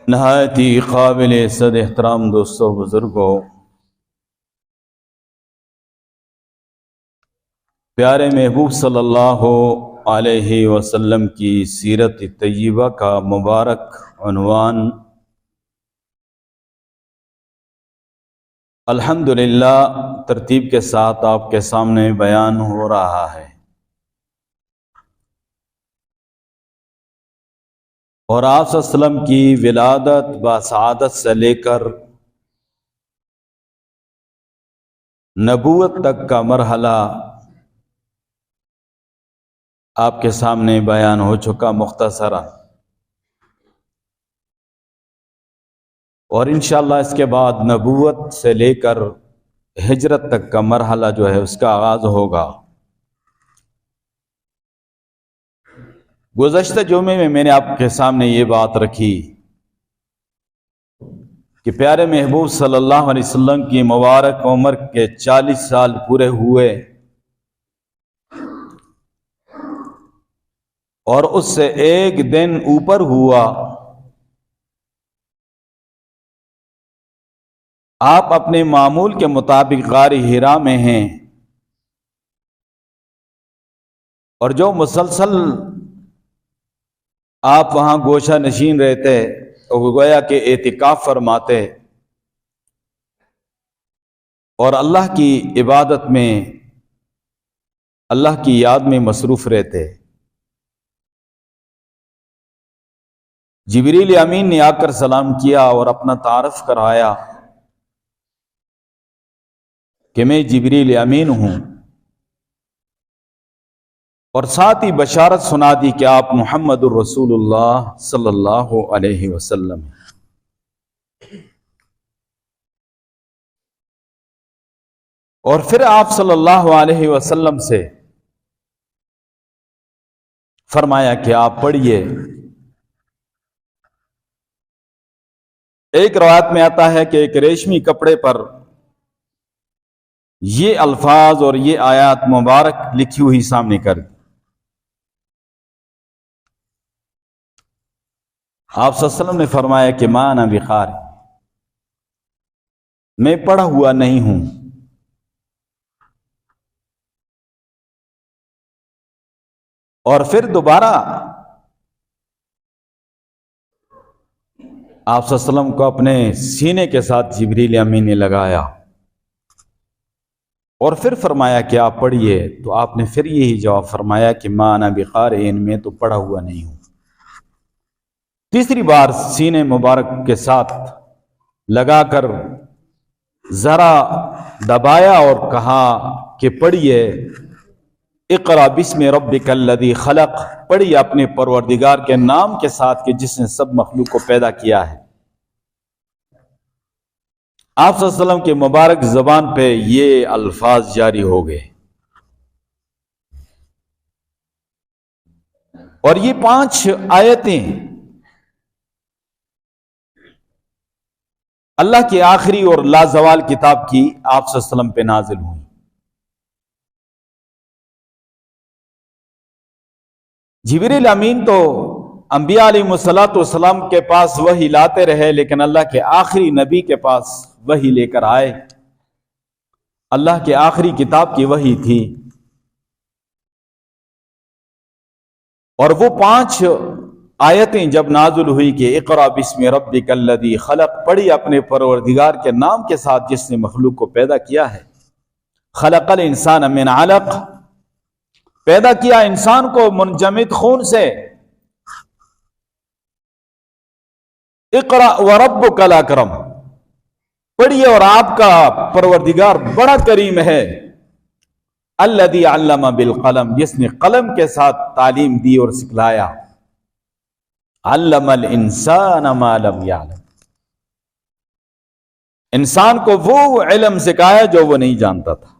نہایت ہی قابل عزت احترام دوستوں بزرگوں، پیارے محبوب صلی اللہ علیہ وسلم کی سیرت طیبہ کا مبارک عنوان الحمدللہ ترتیب کے ساتھ آپ کے سامنے بیان ہو رہا ہے، اور آپ صلی اللہ علیہ وسلم کی ولادت بسعادت سے لے کر نبوت تک کا مرحلہ آپ کے سامنے بیان ہو چکا مختصرا، اور انشاءاللہ اس کے بعد نبوت سے لے کر ہجرت تک کا مرحلہ جو ہے اس کا آغاز ہوگا۔ گزشتہ جمعے میں نے آپ کے سامنے یہ بات رکھی کہ پیارے محبوب صلی اللہ علیہ وسلم کی مبارک عمر کے 40 سال پورے ہوئے، اور اس سے ایک دن اوپر ہوا آپ اپنے معمول کے مطابق غار حرا میں ہیں، اور جو مسلسل آپ وہاں گوشہ نشین رہتے اور گویا کہ اعتکاف فرماتے اور اللہ کی عبادت میں اللہ کی یاد میں مصروف رہتے۔ جبریل امین نے آ کر سلام کیا اور اپنا تعارف کرایا کہ میں جبریل امین ہوں، اور ساتھ ہی بشارت سنا دی کہ آپ محمد الرسول اللہ صلی اللہ علیہ وسلم ہیں۔ اور پھر آپ صلی اللہ علیہ وسلم سے فرمایا کہ آپ پڑھیے۔ ایک روایت میں آتا ہے کہ ایک ریشمی کپڑے پر یہ الفاظ اور یہ آیات مبارک لکھی ہوئی سامنے کر دی۔ آپ صلی اللہ علیہ وسلم نے فرمایا کہ ما انا بقاری، میں پڑھا ہوا نہیں ہوں۔ اور پھر دوبارہ آپ صلی اللہ علیہ وسلم کو اپنے سینے کے ساتھ جبریل امین نے لگایا اور پھر فرمایا کہ آپ پڑھیے، تو آپ نے پھر یہی جواب فرمایا کہ ما انا بقاری، میں تو پڑھا ہوا نہیں ہوں۔ تیسری بار سینے مبارک کے ساتھ لگا کر ذرا دبایا اور کہا کہ پڑھیے، اقرا بسم ربک الذی خلق، پڑھیے اپنے پروردگار کے نام کے ساتھ کہ جس نے سب مخلوق کو پیدا کیا ہے۔ آپ صلی اللہ علیہ وسلم کے مبارک زبان پہ یہ الفاظ جاری ہو گئے، اور یہ 5 آیتیں اللہ کی آخری اور لازوال کتاب کی آپ صلی اللہ علیہ وسلم پہ نازل ہوئی۔ جبریل امین تو انبیاء علیہ الصلوۃ والسلام کے پاس وحی لاتے رہے، لیکن اللہ کے آخری نبی کے پاس وحی لے کر آئے۔ اللہ کے آخری کتاب کی وحی تھی، اور وہ 5 آیتیں جب نازل ہوئی کہ اقرا بسم ربک الذی خلق، پڑھی اپنے پروردگار کے نام کے ساتھ جس نے مخلوق کو پیدا کیا ہے۔ خلق الانسان من علق، پیدا کیا انسان کو منجمد خون سے۔ اقرا وربک الاکرم، پڑھیے اور آپ کا پروردگار بڑا کریم ہے۔ الذی علم بالقلم، جس نے قلم کے ساتھ تعلیم دی اور سکھلایا۔ علم الانسان ما لم یعلم، انسان کو وہ علم سکھایا جو وہ نہیں جانتا تھا۔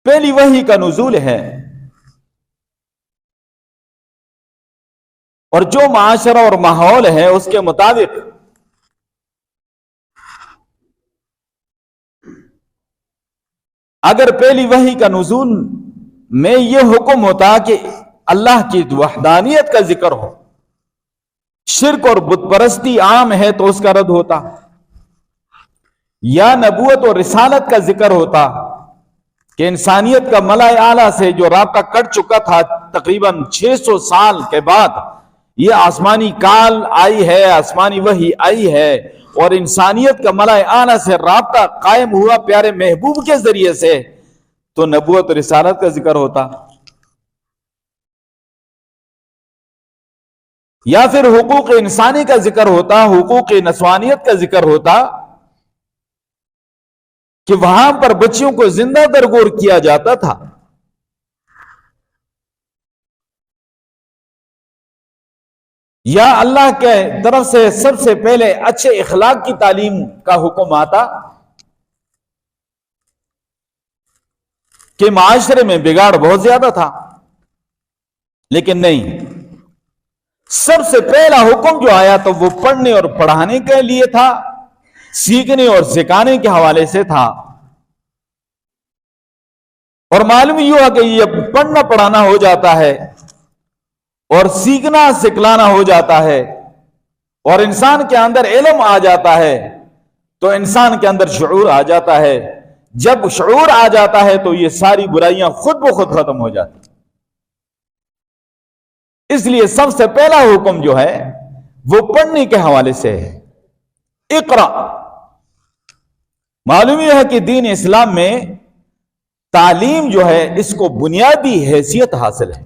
پہلی وحی کا نزول ہے، اور جو معاشرہ اور ماحول ہے اس کے مطابق اگر پہلی وحی کا نزول میں یہ حکم ہوتا کہ اللہ کی وحدانیت کا ذکر ہو، شرک اور بت پرستی عام ہے تو اس کا رد ہوتا، یا نبوت اور رسالت کا ذکر ہوتا کہ انسانیت کا ملائے اعلیٰ سے جو رابطہ کٹ چکا تھا تقریباً 600 سال کے بعد یہ آسمانی کال آئی ہے، آسمانی وحی آئی ہے اور انسانیت کا ملائے اعلیٰ سے رابطہ قائم ہوا پیارے محبوب کے ذریعے سے، تو نبوت اور رسالت کا ذکر ہوتا، یا پھر حقوق انسانی کا ذکر ہوتا، حقوق نسوانیت کا ذکر ہوتا کہ وہاں پر بچیوں کو زندہ درگور کیا جاتا تھا، یا اللہ کے طرف سے سب سے پہلے اچھے اخلاق کی تعلیم کا حکم آتا کہ معاشرے میں بگاڑ بہت زیادہ تھا، لیکن نہیں، سب سے پہلا حکم جو آیا تو وہ پڑھنے اور پڑھانے کے لیے تھا، سیکھنے اور سکھانے کے حوالے سے تھا، اور معلوم یہ ہوا کہ یہ پڑھنا پڑھانا ہو جاتا ہے اور سیکھنا سکھلانا ہو جاتا ہے اور انسان کے اندر علم آ جاتا ہے تو انسان کے اندر شعور آ جاتا ہے، جب شعور آ جاتا ہے تو یہ ساری برائیاں خود بخود ختم ہو جاتی، اس لیے سب سے پہلا حکم جو ہے وہ پڑھنے کے حوالے سے ہے، اقرا۔ معلوم یہ ہے کہ دین اسلام میں تعلیم جو ہے اس کو بنیادی حیثیت حاصل ہے،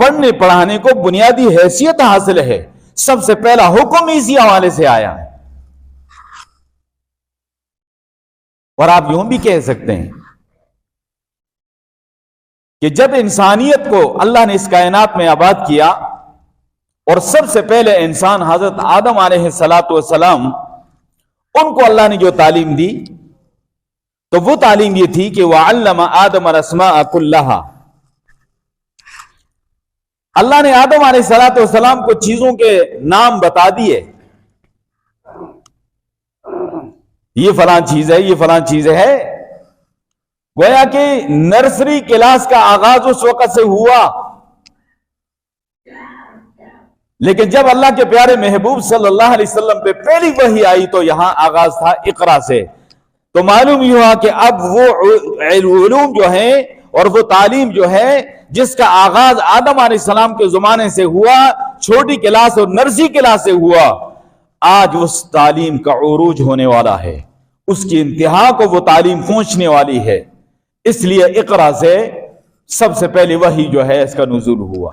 پڑھنے پڑھانے کو بنیادی حیثیت حاصل ہے، سب سے پہلا حکم اسی حوالے سے آیا ہے، اور آپ یوں بھی کہہ سکتے ہیں کہ جب انسانیت کو اللہ نے اس کائنات میں آباد کیا اور سب سے پہلے انسان حضرت آدم علیہ السلام ان کو اللہ نے جو تعلیم دی تو وہ تعلیم یہ تھی کہ وَعَلَّمَ آدَمَ الْأَسْمَاءَ كُلَّهَا، اللہ نے آدم علیہ السلام کو چیزوں کے نام بتا دیے، یہ فلاں چیز ہے، یہ فلاں چیز ہے، گویا کہ نرسری کلاس کا آغاز اس وقت سے ہوا، لیکن جب اللہ کے پیارے محبوب صلی اللہ علیہ وسلم پہ پہلی وحی آئی تو یہاں آغاز تھا اقرا سے، تو معلوم یہ ہوا کہ اب وہ علوم جو ہیں اور وہ تعلیم جو ہے جس کا آغاز آدم علیہ السلام کے زمانے سے ہوا، چھوٹی کلاس اور نرسری کلاس سے ہوا، آج اس تعلیم کا عروج ہونے والا ہے، اس کی انتہا کو وہ تعلیم پہنچنے والی ہے، اس لیے اقرا سے سب سے پہلی وحی جو ہے اس کا نزول ہوا،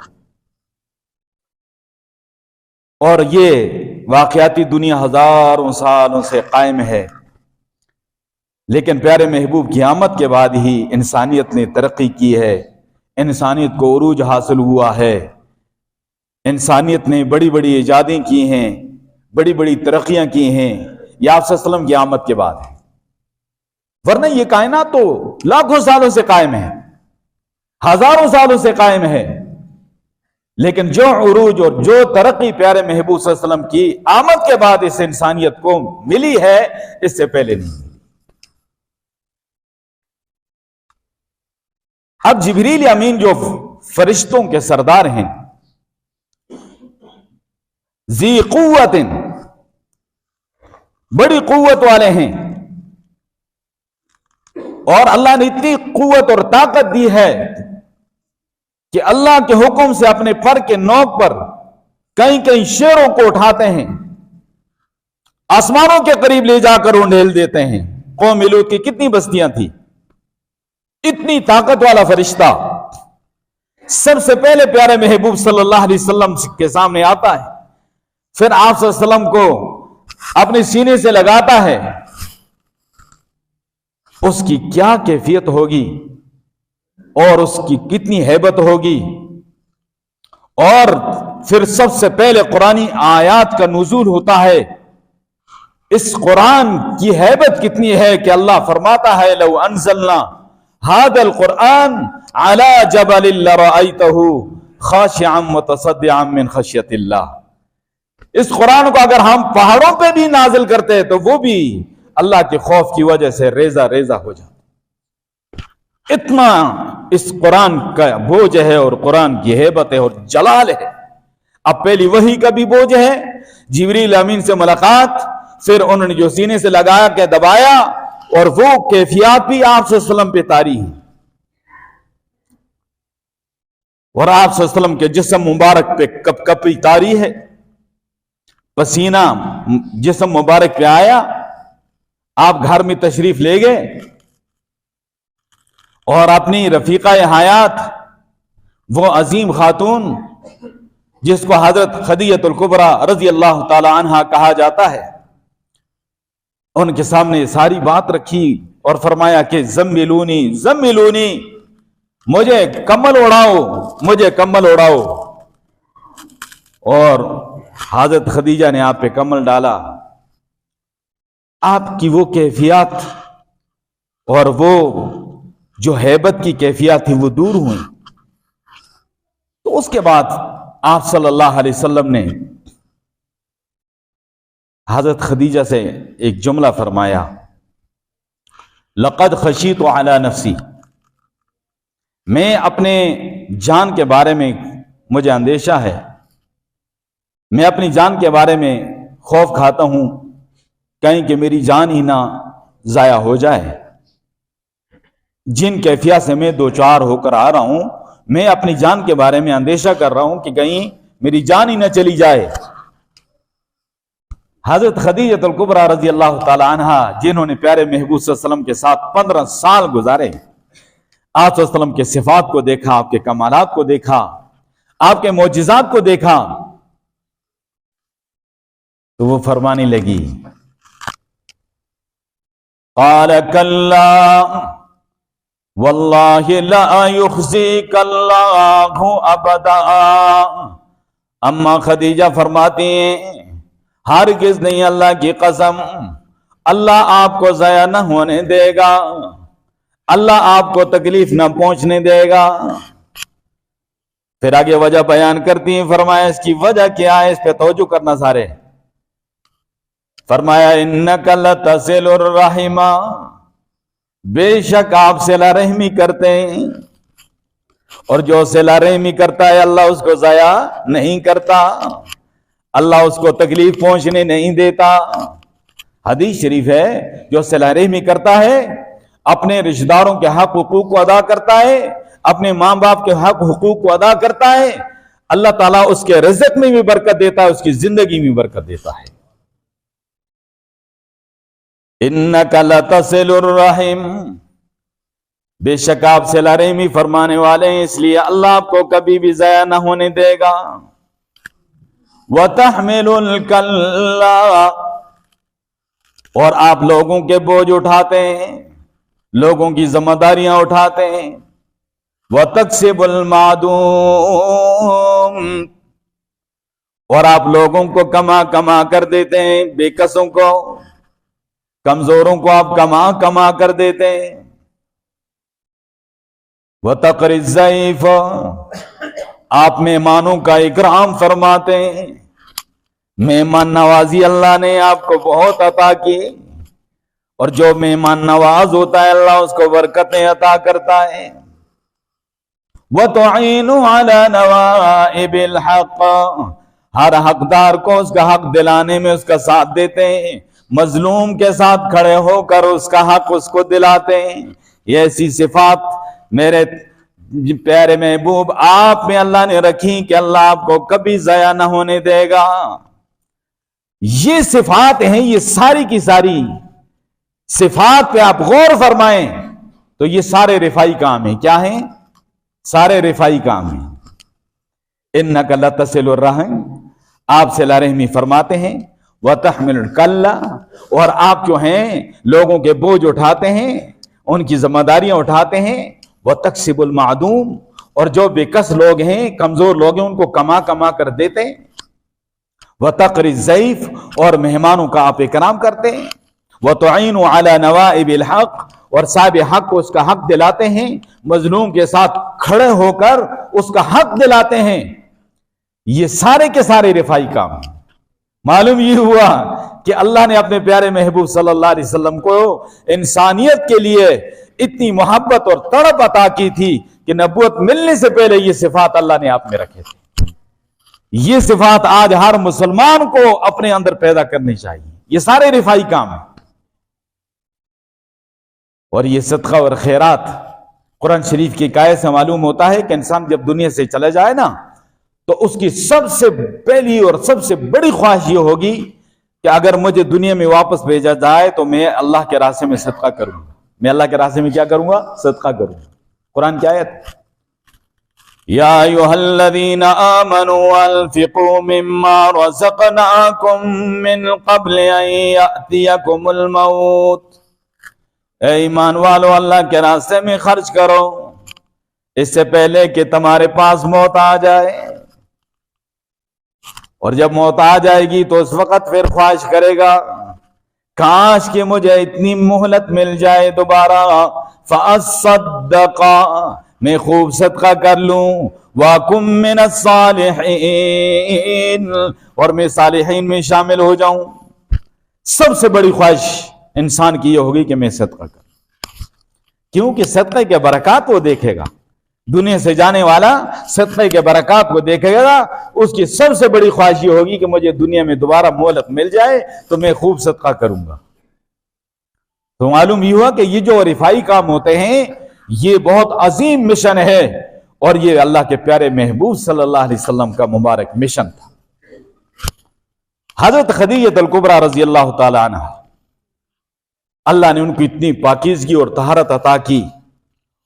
اور یہ واقعاتی دنیا ہزاروں سالوں سے قائم ہے، لیکن پیارے محبوب کی آمد کے بعد ہی انسانیت نے ترقی کی ہے، انسانیت کو عروج حاصل ہوا ہے، انسانیت نے بڑی بڑی ایجادیں کی ہیں، بڑی بڑی ترقیاں کی ہیں، یہ آپ صلی اللہ علیہ وسلم کی آمد کے بعد ہے، ورنہ یہ کائنات تو لاکھوں سالوں سے قائم ہے، ہزاروں سالوں سے قائم ہے، لیکن جو عروج اور جو ترقی پیارے محبوب صلی اللہ علیہ وسلم کی آمد کے بعد اس انسانیت کو ملی ہے، اس سے پہلے نہیں ملی۔ اب جبریل امین جو فرشتوں کے سردار ہیں، ذی قوت، بڑی قوت والے ہیں، اور اللہ نے اتنی قوت اور طاقت دی ہے کہ اللہ کے حکم سے اپنے پر کے نوک پر کئی کئی شیروں کو اٹھاتے ہیں، آسمانوں کے قریب لے جا کر انڈھیل دیتے ہیں۔ قوم لوط کی کتنی بستیاں تھی، اتنی طاقت والا فرشتہ سب سے پہلے پیارے محبوب صلی اللہ علیہ وسلم کے سامنے آتا ہے، پھر آپ صلی اللہ علیہ وسلم کو اپنے سینے سے لگاتا ہے، اس کی کیا کیفیت ہوگی اور اس کی کتنی ہیبت ہوگی، اور پھر سب سے پہلے قرآنی آیات کا نزول ہوتا ہے، اس قرآن کی ہیبت کتنی ہے کہ اللہ فرماتا ہے لو انزلنا هذا القرآن على جبل لرأيته خاشعا متصدعا من خشية اللہ، اس قرآن کو اگر ہم پہاڑوں پہ بھی نازل کرتے تو وہ بھی اللہ کے خوف کی وجہ سے ریزہ ریزہ ہو جاتا۔ اتنا اس قرآن کا بوجھ ہے اور قرآن کی ہیبت ہے اور جلال ہے. اب پہلی وحی کا بھی بوجھ ہے، جبریل امین سے ملاقات، پھر انہوں نے جو سینے سے لگایا کہ دبایا، اور وہ کیفیات بھی آپ صلی اللہ علیہ وسلم پہ طاری ہیں، اور آپ صلی اللہ علیہ وسلم کے جسم مبارک پہ کپ کپی طاری ہے، پسینہ جسم مبارک پہ آیا. آپ گھر میں تشریف لے گئے اور اپنی رفیقہ حیات، وہ عظیم خاتون جس کو حضرت خدیجہ الکبریٰ رضی اللہ تعالی عنہا کہا جاتا ہے، ان کے سامنے ساری بات رکھی اور فرمایا کہ زملونی زملونی، مجھے کمبل اڑاؤ، مجھے کمبل اڑاؤ. اور حضرت خدیجہ نے آپ پہ کمبل ڈالا. آپ کی وہ کیفیات اور وہ جو ہیبت کی کیفیات تھی وہ دور ہوئی. تو اس کے بعد آپ صلی اللہ علیہ وسلم نے حضرت خدیجہ سے ایک جملہ فرمایا، لقد خشیت علی نفسی، میں اپنے جان کے بارے میں مجھے اندیشہ ہے، میں اپنی جان کے بارے میں خوف کھاتا ہوں کہیں کہ میری جان ہی نہ ضائع ہو جائے. جن کیفیات سے میں دو چار ہو کر آ رہا ہوں، میں اپنی جان کے بارے میں اندیشہ کر رہا ہوں کہ کہیں میری جان ہی نہ چلی جائے. حضرت خدیجہ الکبریٰ رضی اللہ تعالی عنہا، جنہوں نے پیارے محبوب صلی اللہ علیہ وسلم کے ساتھ 15 سال گزارے، آپ صلی اللہ علیہ وسلم کے صفات کو دیکھا، آپ کے کمالات کو دیکھا، آپ کے معجزات کو دیکھا، تو وہ فرمانے لگی، قال کلا واللہ لا یخزیک اللہ ابدا. اما خدیجہ فرماتی ہیں، ہرگز نہیں، اللہ کی قسم، اللہ آپ کو ضائع نہ ہونے دے گا، اللہ آپ کو تکلیف نہ پہنچنے دے گا. پھر آگے وجہ بیان کرتی ہیں، فرمایا اس کی وجہ کیا ہے، اس پہ توجہ کرنا سارے. فرمایا انک لتصل الرحم، بے شک آپ صلہ رحمی کرتے ہیں، اور جو صلہ رحمی کرتا ہے اللہ اس کو ضائع نہیں کرتا، اللہ اس کو تکلیف پہنچنے نہیں دیتا. حدیث شریف ہے، جو صلہ رحمی کرتا ہے، اپنے رشتہ داروں کے حق حقوق کو ادا کرتا ہے، اپنے ماں باپ کے حق حقوق کو ادا کرتا ہے، اللہ تعالیٰ اس کے رزق میں بھی برکت دیتا ہے، اس کی زندگی میں برکت دیتا ہے. انک لتصل الرحم، بے شک آپ صلہ رحمی فرمانے والے ہیں، اس لیے اللہ آپ کو کبھی بھی ضائع نہ ہونے دے گا. وتحمل الکل، اور آپ لوگوں کے بوجھ اٹھاتے ہیں، لوگوں کی ذمہ داریاں اٹھاتے ہیں. وتکسب المعدوم، اور آپ لوگوں کو کما کما کر دیتے ہیں، بے کسوں کو، کمزوروں کو آپ کما کما کر دیتے ہیں. وتقری الضیف، آپ مہمانوں کا اکرام فرماتے ہیں، مہمان نوازی اللہ نے آپ کو بہت عطا کی، اور جو مہمان نواز ہوتا ہے اللہ اس کو برکتیں عطا کرتا ہے. وتعین علی نوائب الحق، ہر حقدار کو اس کا حق دلانے میں اس کا ساتھ دیتے ہیں، مظلوم کے ساتھ کھڑے ہو کر اس کا حق اس کو دلاتے ہیں. یہ ایسی صفات میرے پیارے محبوب آپ میں اللہ نے رکھی کہ اللہ آپ کو کبھی ضائع نہ ہونے دے گا. یہ صفات ہیں، یہ ساری کی ساری صفات پہ آپ غور فرمائیں تو یہ سارے رفائی کام ہیں. کیا ہیں؟ سارے رفائی کام ہیں. انک لتصل الرحم، آپ صلہ رحمی فرماتے ہیں. وتحمل الکل، اور آپ جو ہیں لوگوں کے بوجھ اٹھاتے ہیں، ان کی ذمہ داریاں اٹھاتے ہیں. وتکسب المعدوم، اور جو بے کس لوگ ہیں، کمزور لوگ ہیں، ان کو کما کما کر دیتے ہیں. وتقری الضیف، اور مہمانوں کا آپ اکرام کرتے ہیں. وتعین علی نوائب الحق، اور صاحب حق کو اس کا حق دلاتے ہیں، مظلوم کے ساتھ کھڑے ہو کر اس کا حق دلاتے ہیں. یہ سارے کے سارے رفائی کام ہیں. معلوم یہ ہوا کہ اللہ نے اپنے پیارے محبوب صلی اللہ علیہ وسلم کو انسانیت کے لیے اتنی محبت اور تڑپ عطا کی تھی کہ نبوت ملنے سے پہلے یہ صفات اللہ نے آپ میں رکھے تھے. یہ صفات آج ہر مسلمان کو اپنے اندر پیدا کرنی چاہیے. یہ سارے رفائی کام ہیں. اور یہ صدقہ اور خیرات قرآن شریف کی آیت سے معلوم ہوتا ہے کہ انسان جب دنیا سے چلے جائے نا تو اس کی سب سے پہلی اور سب سے بڑی خواہش یہ ہوگی کہ اگر مجھے دنیا میں واپس بھیجا جائے تو میں اللہ کے راستے میں صدقہ کروں گا. میں اللہ کے راستے میں کیا کروں گا؟ صدقہ کروں گا. قرآن کی آیت یا ایھا الذین آمنوا انفقوا مما رزقناکم من قبل ان یأتیکم الموت. اے ایمان والو اللہ کے راستے میں خرچ کرو اس سے پہلے کہ تمہارے پاس موت آ جائے. اور جب موت آ جائے گی تو اس وقت پھر خواہش کرے گا کاش کہ مجھے اتنی مہلت مل جائے دوبارہ فاصدق میں خوب صدقہ کر لوں واکم من الصالحین اور میں صالحین میں شامل ہو جاؤں. سب سے بڑی خواہش انسان کی یہ ہوگی کہ میں صدقہ کروں, کیونکہ صدقے کے برکات وہ دیکھے گا. دنیا سے جانے والا صدقے کے برکات کو دیکھے گا, اس کی سب سے بڑی خواہش یہ ہوگی کہ مجھے دنیا میں دوبارہ مہلت مل جائے تو میں خوب صدقہ کروں گا. تو معلوم یہ ہوا کہ یہ جو رفائی کام ہوتے ہیں یہ بہت عظیم مشن ہے, اور یہ اللہ کے پیارے محبوب صلی اللہ علیہ وسلم کا مبارک مشن تھا. حضرت خدیجہ الکبریٰ رضی اللہ تعالی عنہ, اللہ نے ان کو اتنی پاکیزگی اور طہارت عطا کی,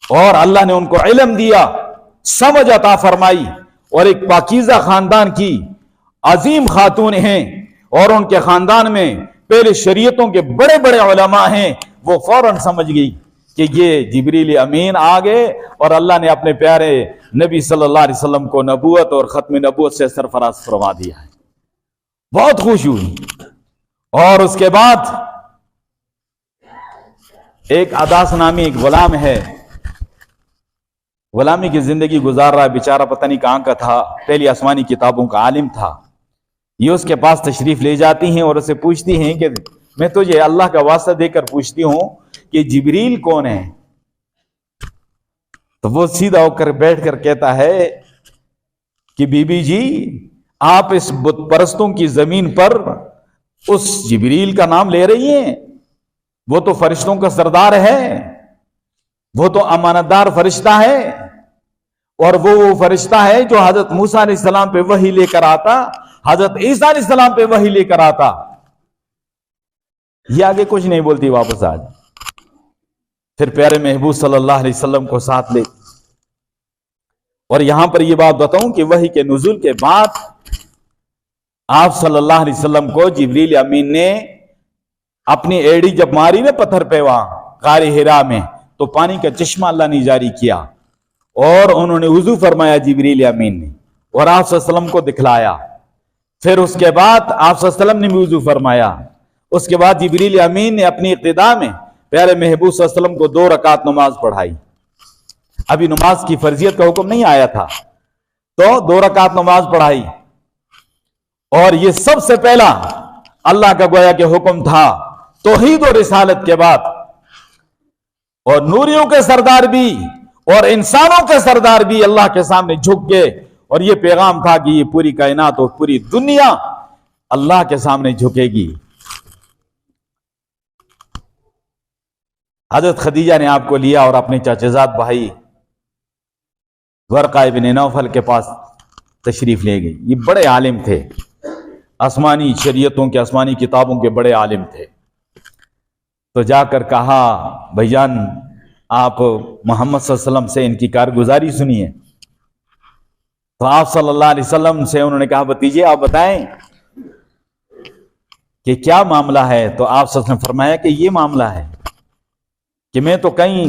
اور اللہ نے ان کو علم دیا, سمجھ عطا فرمائی, اور ایک پاکیزہ خاندان کی عظیم خاتون ہیں, اور ان کے خاندان میں پہلے شریعتوں کے بڑے بڑے علماء ہیں. وہ فوراً سمجھ گئی کہ یہ جبریل امین آ گئے اور اللہ نے اپنے پیارے نبی صلی اللہ علیہ وسلم کو نبوت اور ختم نبوت سے سرفراز فرما دیا ہے. بہت خوش ہوئی. اور اس کے بعد ایک عداس نامی ایک غلام ہے, غلامی کی زندگی گزار رہا ہے بیچارہ, پتہ نہیں کہاں کا تھا, پہلی آسمانی کتابوں کا عالم تھا. یہ اس کے پاس تشریف لے جاتی ہیں اور اسے پوچھتی ہیں کہ میں تجھے اللہ کا واسطہ دے کر پوچھتی ہوں کہ جبریل کون ہے؟ تو وہ سیدھا ہو کر بیٹھ کر کہتا ہے کہ بی بی جی آپ اس بت پرستوں کی زمین پر اس جبریل کا نام لے رہی ہیں, وہ تو فرشتوں کا سردار ہے, وہ تو امانت دار فرشتہ ہے, اور وہ فرشتہ ہے جو حضرت موسیٰ علیہ السلام پہ وحی لے کر آتا, حضرت عیسیٰ علیہ السلام پہ وحی لے کر آتا. یہ آگے کچھ نہیں بولتی, واپس آج پھر پیارے محبوب صلی اللہ علیہ وسلم کو ساتھ لے. اور یہاں پر یہ بات بتاؤں کہ وحی کے نزول کے بعد آپ صلی اللہ علیہ وسلم کو جبریل امین نے اپنی ایڑی جب ماری نا پتھر پہ وہاں غار حرا میں, تو پانی کا چشمہ اللہ نے جاری کیا, اور انہوں نے وضو فرمایا جبریل امین نے, اور آپ صلی اللہ علیہ وسلم کو دکھلایا. پھر اس کے بعد آپ صلی اللہ علیہ وسلم نے بھی وضو فرمایا. اس کے بعد جبریل امین نے اپنی اقتداء میں پیارے محبوب صلی اللہ علیہ وسلم کو 2 رکعت نماز پڑھائی. ابھی نماز کی فرضیت کا حکم نہیں آیا تھا, تو 2 رکعت نماز پڑھائی. اور یہ سب سے پہلا اللہ کا گویا کہ حکم تھا توحید و رسالت کے بعد. اور نوریوں کے سردار بھی اور انسانوں کے سردار بھی اللہ کے سامنے جھک گئے, اور یہ پیغام تھا کہ یہ پوری کائنات اور پوری دنیا اللہ کے سامنے جھکے گی. حضرت خدیجہ نے آپ کو لیا اور اپنے چچزاد بھائی ورقہ ابن نوفل کے پاس تشریف لے گئی. یہ بڑے عالم تھے, آسمانی شریعتوں کے آسمانی کتابوں کے بڑے عالم تھے. تو جا کر کہا بھائی جان آپ محمد صلی اللہ علیہ وسلم سے ان کی کارگزاری سنیے. تو آپ صلی اللہ علیہ وسلم سے انہوں نے کہا بھتیجے آپ بتائیں کہ کیا معاملہ ہے. تو آپ صلی اللہ علیہ وسلم نے فرمایا کہ یہ معاملہ ہے کہ میں تو کئی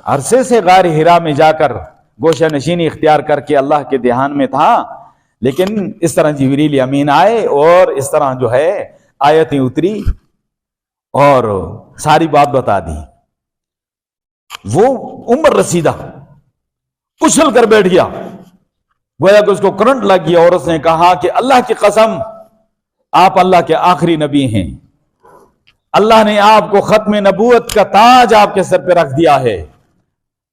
عرصے سے غار حرا میں جا کر گوشہ نشینی اختیار کر کے اللہ کے دھیان میں تھا, لیکن اس طرح جبریل امین آئے اور اس طرح جو ہے آیتیں اتری اور ساری بات بتا دی. وہ عمر رسیدہ اچھل کر بیٹھ گیا, گویا کہ اس کو کرنٹ لگ گیا, اور اس نے کہا کہ اللہ کی قسم آپ اللہ کے آخری نبی ہیں, اللہ نے آپ کو ختم نبوت کا تاج آپ کے سر پہ رکھ دیا ہے،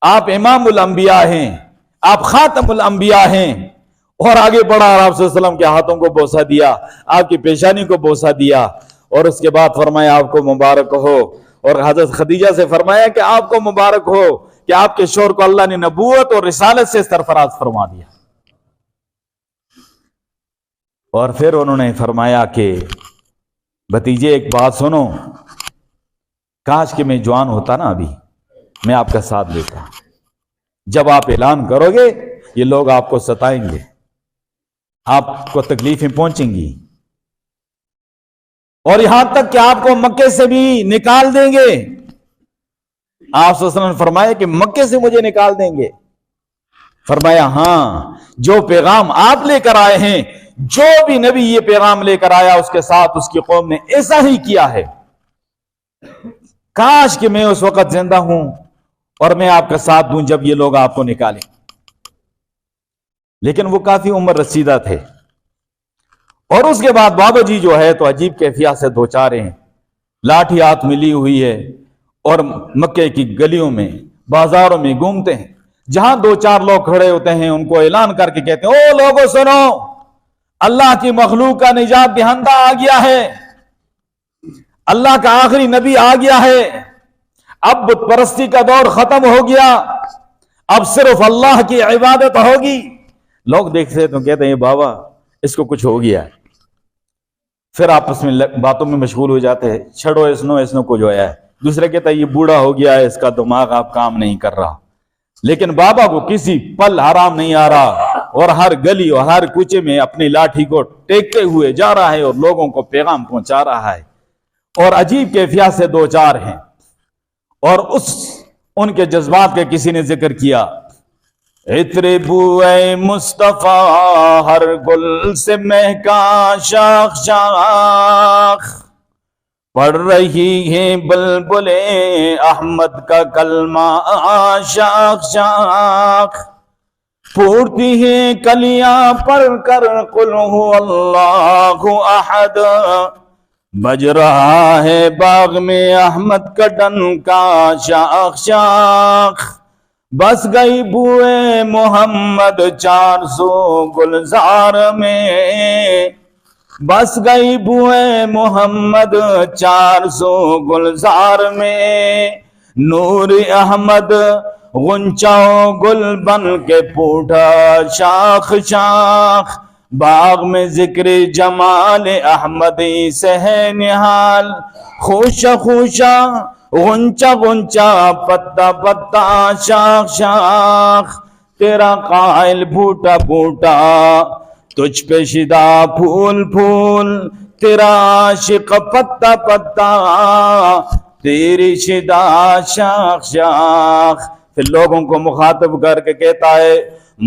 آپ امام الانبیاء ہیں، آپ خاتم الانبیاء ہیں، اور آگے بڑھا اور آپ صلی اللہ علیہ وسلم کے ہاتھوں کو بوسہ دیا، آپ کی پیشانی کو بوسہ دیا، اور اس کے بعد فرمایا آپ کو مبارک ہو، اور حضرت خدیجہ سے فرمایا کہ آپ کو مبارک ہو کہ آپ کے شوہر کو اللہ نے نبوت اور رسالت سے سرفراز فرما دیا۔ اور پھر انہوں نے فرمایا کہ بھتیجے ایک بات سنو، کاش کہ میں جوان ہوتا نا، ابھی میں آپ کا ساتھ دیتا، جب آپ اعلان کرو گے یہ لوگ آپ کو ستائیں گے، آپ کو تکلیفیں پہنچیں گی، اور یہاں تک کہ آپ کو مکے سے بھی نکال دیں گے۔ آپ صلی اللہ علیہ وسلم نے فرمایا کہ مکے سے مجھے نکال دیں گے؟ فرمایا ہاں، جو پیغام آپ لے کر آئے ہیں، جو بھی نبی یہ پیغام لے کر آیا اس کے ساتھ اس کی قوم نے ایسا ہی کیا ہے، کاش کہ میں اس وقت زندہ ہوں اور میں آپ کا ساتھ دوں جب یہ لوگ آپ کو نکالیں۔ لیکن وہ کافی عمر رسیدہ تھے، اور اس کے بعد بابا جی جو ہے تو عجیب کیفیت سے دوچار ہیں، لاٹھی ہاتھ میں لی ہوئی ہے، اور مکے کی گلیوں میں بازاروں میں گھومتے ہیں، جہاں دو چار لوگ کھڑے ہوتے ہیں ان کو اعلان کر کے کہتے ہیں، او لوگوں سنو، اللہ کی مخلوق کا نجات دہندہ آ گیا ہے، اللہ کا آخری نبی آ گیا ہے، اب بت پرستی کا دور ختم ہو گیا، اب صرف اللہ کی عبادت ہوگی۔ لوگ دیکھتے تو کہتے ہیں بابا اس کو کچھ ہو گیا، پھر آپس میں باتوں میں مشغول ہو جاتے ہیں، چھڑو اسنو کو جو ہے، دوسرے کہتا ہے یہ بوڑھا ہو گیا ہے، اس کا دماغ اب کام نہیں کر رہا۔ لیکن بابا کو کسی پل آرام نہیں آ رہا، اور ہر گلی اور ہر کوچے میں اپنی لاٹھی کو ٹیکتے ہوئے جا رہا ہے اور لوگوں کو پیغام پہنچا رہا ہے، اور عجیب کیفیت سے دو چار ہیں۔ اور ان کے جذبات کے کسی نے ذکر کیا، عطر بوئے مصطفیٰ ہر گل سے مہکا شاخ شاخ، پڑھ رہی ہیں بلبلیں احمد کا کلمہ شاخ شاخ، پھوٹتی ہیں کلیاں پڑھ کر قل هو اللہ احد، بج رہا ہے باغ میں احمد کا ڈنکا شاخ شاخ، بس گئی بوئے محمد 400 گلزار میں، بس گئی بوئے محمد 400 گلزار میں، نور احمد غنچہ گل بن کے پھوٹا شاخ شاخ، باغ میں ذکر جمال احمدی سے ہے نہال، خوشا خوشا غنچہ غنچہ پتا پتا شاخ شاخ، تیرا قائل بھوٹا بھوٹا تجھ پہ شدا پھول پھول، تیرا عاشق پتا پتا تیری شدا شاخ شاخ۔ پھر لوگوں کو مخاطب کر کے کہتا ہے،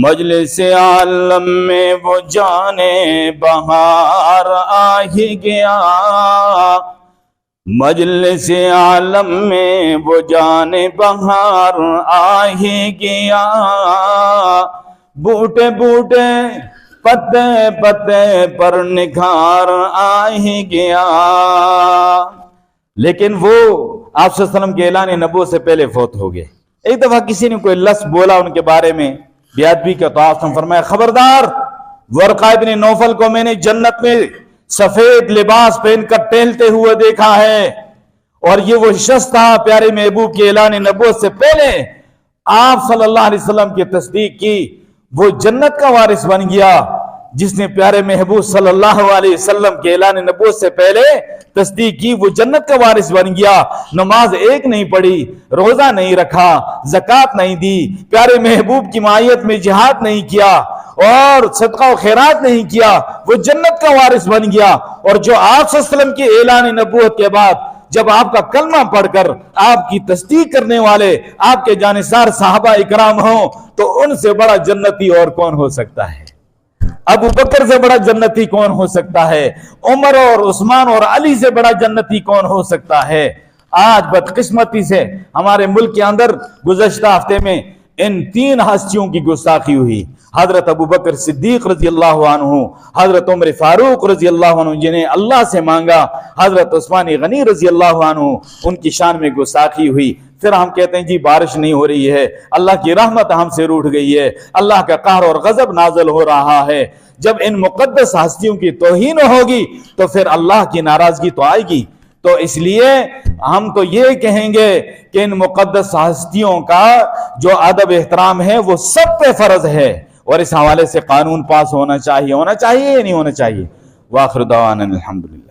مجلس عالم میں وہ جانے بہار آ ہی گیا، مجلس عالم میں وہ جانے بہار آ ہی گیا، بوٹے بوٹے پتے پتے پر نکھار آ ہی گیا۔ لیکن وہ آپ صلی اللہ علیہ وسلم کے اعلان نبوت سے پہلے فوت ہو گئے۔ ایک دفعہ کسی نے کوئی لفظ بولا ان کے بارے میں بے ادبی کا، تو آپ نے فرمایا خبردار، ورقہ ابن نوفل کو میں نے جنت میں سفید لباس پہن کر ٹہلتے ہوئے دیکھا ہے، اور یہ وہ شخص تھا پیارے محبوب کے اعلان نبوت سے پہلے آپ صلی اللہ علیہ وسلم کی تصدیق کی، وہ جنت کا وارث بن گیا جس نے پیارے محبوب صلی اللہ علیہ وسلم کے اعلان نبوت سے پہلے تصدیق کی، وہ جنت کا وارث بن گیا۔ نماز ایک نہیں پڑھی، روزہ نہیں رکھا، زکوٰۃ نہیں دی، پیارے محبوب کی معیت میں جہاد نہیں کیا، اور صدقہ و خیرات نہیں کیا، وہ جنت کا وارث بن گیا۔ اور جو آپ صلی اللہ علیہ وسلم کے اعلان نبوت کے بعد جب آپ کا کلمہ پڑھ کر آپ کی تصدیق کرنے والے آپ کے جانثار صحابہ اکرام ہوں، تو ان سے بڑا جنتی اور کون ہو سکتا ہے؟ ابو بکر سے بڑا جنتی کون ہو سکتا ہے؟ عمر اور عثمان اور علی سے بڑا جنتی کون ہو سکتا ہے؟ آج بدقسمتی سے ہمارے ملک کے اندر گزشتہ ہفتے میں ان تین ہستیوں کی گستاخی ہوئی، حضرت ابوبکر صدیق رضی اللہ عنہ، حضرت عمر فاروق رضی اللہ عنہ جنہیں اللہ سے مانگا، حضرت عثمان غنی رضی اللہ عنہ، ان کی شان میں گستاخی ہوئی۔ پھر ہم کہتے ہیں جی بارش نہیں ہو رہی ہے، اللہ کی رحمت ہم سے روٹھ گئی ہے، اللہ کا قہر اور غضب نازل ہو رہا ہے۔ جب ان مقدس ہستیوں کی توہین ہوگی تو پھر اللہ کی ناراضگی تو آئے گی۔ تو اس لیے ہم تو یہ کہیں گے کہ ان مقدس ہستیوں کا جو ادب احترام ہے وہ سب پہ فرض ہے، اور اس حوالے سے قانون پاس ہونا چاہیے یا نہیں ہونا چاہیے؟ وآخر دعوانا الحمدللہ۔